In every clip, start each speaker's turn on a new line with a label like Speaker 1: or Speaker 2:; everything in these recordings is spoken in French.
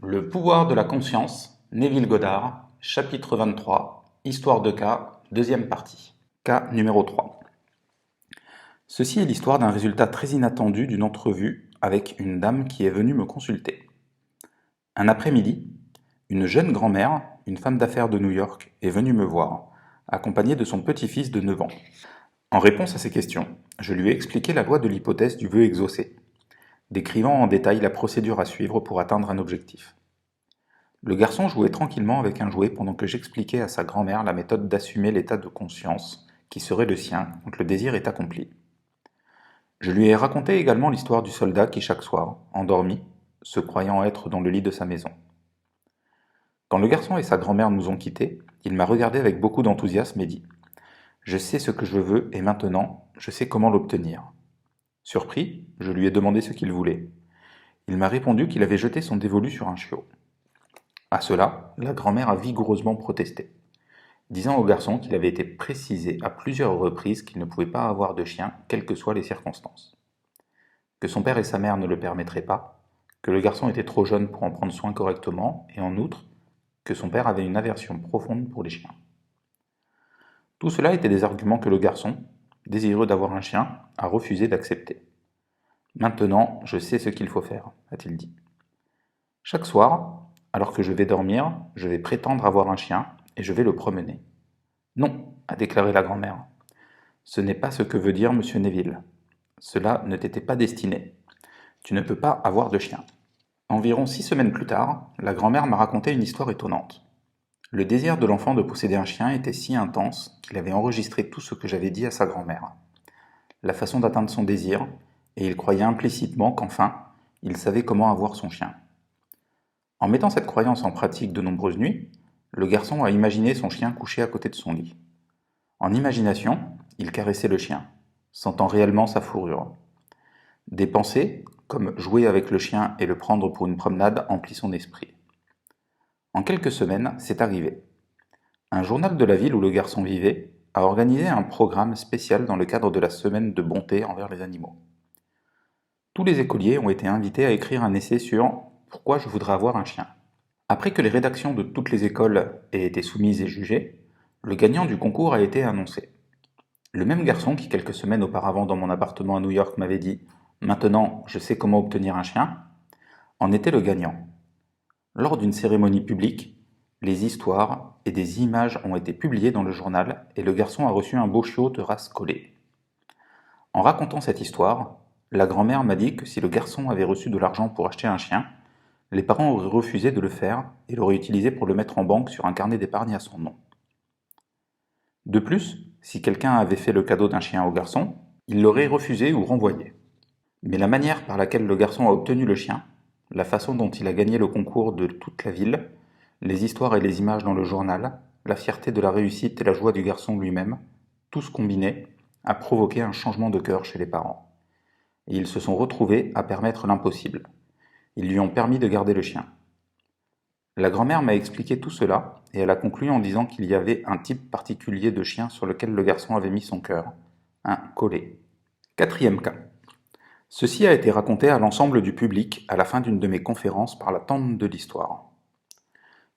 Speaker 1: Le pouvoir de la conscience, Neville Goddard, chapitre 23, Histoire de cas, deuxième partie. Cas numéro 3. Ceci est l'histoire d'un résultat très inattendu d'une entrevue avec une dame qui est venue me consulter. Un après-midi, une jeune grand-mère, une femme d'affaires de New York, est venue me voir, accompagnée de son petit-fils de 9 ans. En réponse à ses questions, je lui ai expliqué la loi de l'hypothèse du vœu exaucé, décrivant en détail la procédure à suivre pour atteindre un objectif. Le garçon jouait tranquillement avec un jouet pendant que j'expliquais à sa grand-mère la méthode d'assumer l'état de conscience qui serait le sien quand le désir est accompli. Je lui ai raconté également l'histoire du soldat qui chaque soir, endormi, se croyant être dans le lit de sa maison. Quand le garçon et sa grand-mère nous ont quittés, il m'a regardé avec beaucoup d'enthousiasme et dit « Je sais ce que je veux et maintenant, je sais comment l'obtenir. » Surpris, je lui ai demandé ce qu'il voulait. Il m'a répondu qu'il avait jeté son dévolu sur un chiot. À cela, la grand-mère a vigoureusement protesté, disant au garçon qu'il avait été précisé à plusieurs reprises qu'il ne pouvait pas avoir de chien, quelles que soient les circonstances. Que son père et sa mère ne le permettraient pas, que le garçon était trop jeune pour en prendre soin correctement, et en outre, que son père avait une aversion profonde pour les chiens. Tout cela étaient des arguments que le garçon, désireux d'avoir un chien, a refusé d'accepter. Maintenant, je sais ce qu'il faut faire, a-t-il dit. Chaque soir, alors que je vais dormir, je vais prétendre avoir un chien et je vais le promener. Non, a déclaré la grand-mère. Ce n'est pas ce que veut dire monsieur Neville. Cela ne t'était pas destiné. Tu ne peux pas avoir de chien. Environ 6 semaines plus tard, la grand-mère m'a raconté une histoire étonnante. Le désir de l'enfant de posséder un chien était si intense qu'il avait enregistré tout ce que j'avais dit à sa grand-mère. La façon d'atteindre son désir, et il croyait implicitement qu'enfin, il savait comment avoir son chien. En mettant cette croyance en pratique de nombreuses nuits, le garçon a imaginé son chien couché à côté de son lit. En imagination, il caressait le chien, sentant réellement sa fourrure. Des pensées, comme jouer avec le chien et le prendre pour une promenade, emplissent son esprit. En quelques semaines, c'est arrivé. Un journal de la ville où le garçon vivait a organisé un programme spécial dans le cadre de la semaine de bonté envers les animaux. Tous les écoliers ont été invités à écrire un essai sur « Pourquoi je voudrais avoir un chien ?» Après que les rédactions de toutes les écoles aient été soumises et jugées, le gagnant du concours a été annoncé. Le même garçon qui quelques semaines auparavant dans mon appartement à New York m'avait dit « Maintenant, je sais comment obtenir un chien », en était le gagnant. Lors d'une cérémonie publique, les histoires et des images ont été publiées dans le journal et le garçon a reçu un beau chiot de race collée. En racontant cette histoire, la grand-mère m'a dit que si le garçon avait reçu de l'argent pour acheter un chien, les parents auraient refusé de le faire et l'auraient utilisé pour le mettre en banque sur un carnet d'épargne à son nom. De plus, si quelqu'un avait fait le cadeau d'un chien au garçon, il l'aurait refusé ou renvoyé. Mais la manière par laquelle le garçon a obtenu le chien, la façon dont il a gagné le concours de toute la ville, les histoires et les images dans le journal, la fierté de la réussite et la joie du garçon lui-même, tous combinés, a provoqué un changement de cœur chez les parents. Et ils se sont retrouvés à permettre l'impossible. Ils lui ont permis de garder le chien. La grand-mère m'a expliqué tout cela, et elle a conclu en disant qu'il y avait un type particulier de chien sur lequel le garçon avait mis son cœur, un collé. Quatrième cas. Ceci a été raconté à l'ensemble du public à la fin d'une de mes conférences par la tante de l'histoire.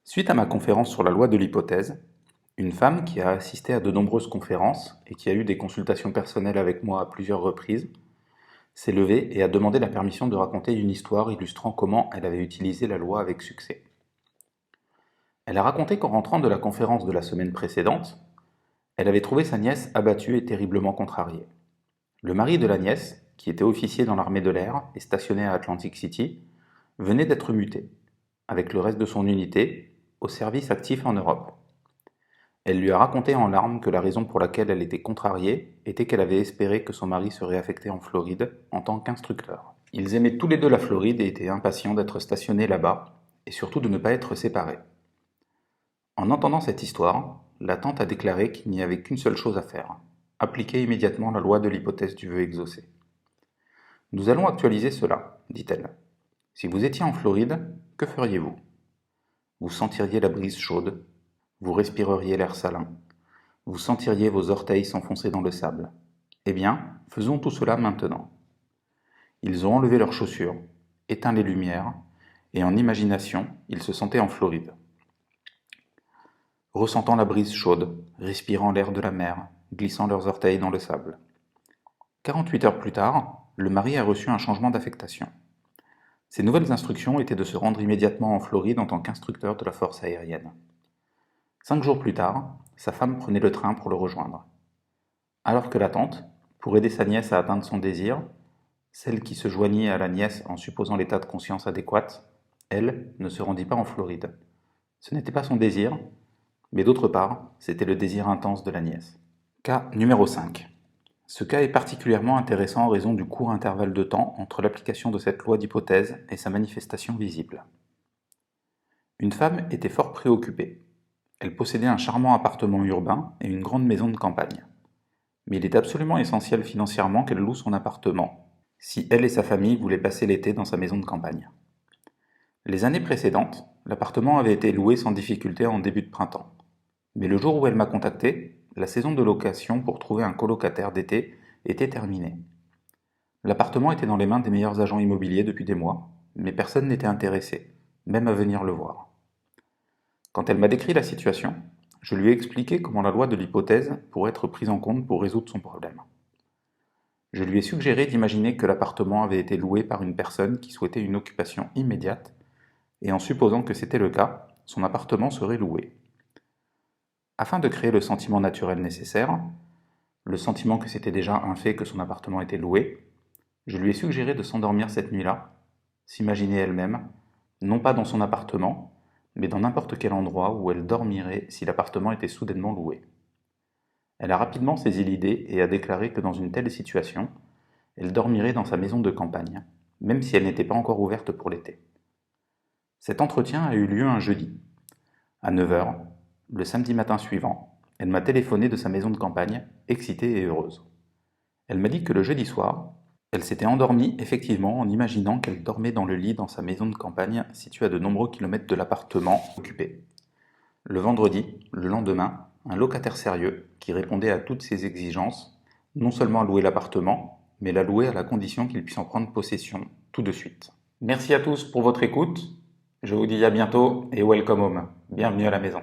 Speaker 1: Suite à ma conférence sur la loi de l'hypothèse, une femme qui a assisté à de nombreuses conférences et qui a eu des consultations personnelles avec moi à plusieurs reprises, s'est levée et a demandé la permission de raconter une histoire illustrant comment elle avait utilisé la loi avec succès. Elle a raconté qu'en rentrant de la conférence de la semaine précédente, elle avait trouvé sa nièce abattue et terriblement contrariée. Le mari de la nièce, qui était officier dans l'armée de l'air et stationné à Atlantic City, venait d'être muté, avec le reste de son unité, au service actif en Europe. Elle lui a raconté en larmes que la raison pour laquelle elle était contrariée était qu'elle avait espéré que son mari serait affecté en Floride en tant qu'instructeur. Ils aimaient tous les deux la Floride et étaient impatients d'être stationnés là-bas, et surtout de ne pas être séparés. En entendant cette histoire, la tante a déclaré qu'il n'y avait qu'une seule chose à faire, appliquer immédiatement la loi de l'hypothèse du vœu exaucé. Nous allons actualiser cela, dit-elle. Si vous étiez en Floride, que feriez-vous? Vous sentiriez la brise chaude, vous respireriez l'air salin, vous sentiriez vos orteils s'enfoncer dans le sable. Eh bien, faisons tout cela maintenant. Ils ont enlevé leurs chaussures, éteint les lumières, et en imagination, il se sentait en Floride. Ressentant la brise chaude, respirant l'air de la mer, glissant leurs orteils dans le sable. 48 heures plus tard, le mari a reçu un changement d'affectation. Ses nouvelles instructions étaient de se rendre immédiatement en Floride en tant qu'instructeur de la force aérienne. 5 jours plus tard, sa femme prenait le train pour le rejoindre. Alors que la tante, pour aider sa nièce à atteindre son désir, celle qui se joignit à la nièce en supposant l'état de conscience adéquat, elle ne se rendit pas en Floride. Ce n'était pas son désir, mais d'autre part, c'était le désir intense de la nièce. Cas numéro 5. Ce cas est particulièrement intéressant en raison du court intervalle de temps entre l'application de cette loi d'hypothèse et sa manifestation visible. Une femme était fort préoccupée. Elle possédait un charmant appartement urbain et une grande maison de campagne. Mais il est absolument essentiel financièrement qu'elle loue son appartement, si elle et sa famille voulaient passer l'été dans sa maison de campagne. Les années précédentes, l'appartement avait été loué sans difficulté en début de printemps. Mais le jour où elle m'a contacté, la saison de location pour trouver un colocataire d'été était terminée. L'appartement était dans les mains des meilleurs agents immobiliers depuis des mois, mais personne n'était intéressé, même à venir le voir. Quand elle m'a décrit la situation, je lui ai expliqué comment la loi de l'hypothèse pourrait être prise en compte pour résoudre son problème. Je lui ai suggéré d'imaginer que l'appartement avait été loué par une personne qui souhaitait une occupation immédiate, et en supposant que c'était le cas, son appartement serait loué. Afin de créer le sentiment naturel nécessaire, le sentiment que c'était déjà un fait que son appartement était loué, je lui ai suggéré de s'endormir cette nuit-là, s'imaginer elle-même, non pas dans son appartement, mais dans n'importe quel endroit où elle dormirait si l'appartement était soudainement loué. Elle a rapidement saisi l'idée et a déclaré que dans une telle situation, elle dormirait dans sa maison de campagne, même si elle n'était pas encore ouverte pour l'été. Cet entretien a eu lieu un jeudi. À 9 heures, le samedi matin suivant, elle m'a téléphoné de sa maison de campagne, excitée et heureuse. Elle m'a dit que le jeudi soir, elle s'était endormie effectivement en imaginant qu'elle dormait dans le lit dans sa maison de campagne située à de nombreux kilomètres de l'appartement occupé. Le vendredi, le lendemain, un locataire sérieux, qui répondait à toutes ses exigences, non seulement a loué l'appartement, mais l'a loué à la condition qu'il puisse en prendre possession tout de suite. Merci à tous pour votre écoute. Je vous dis à bientôt et welcome home. Bienvenue à la maison.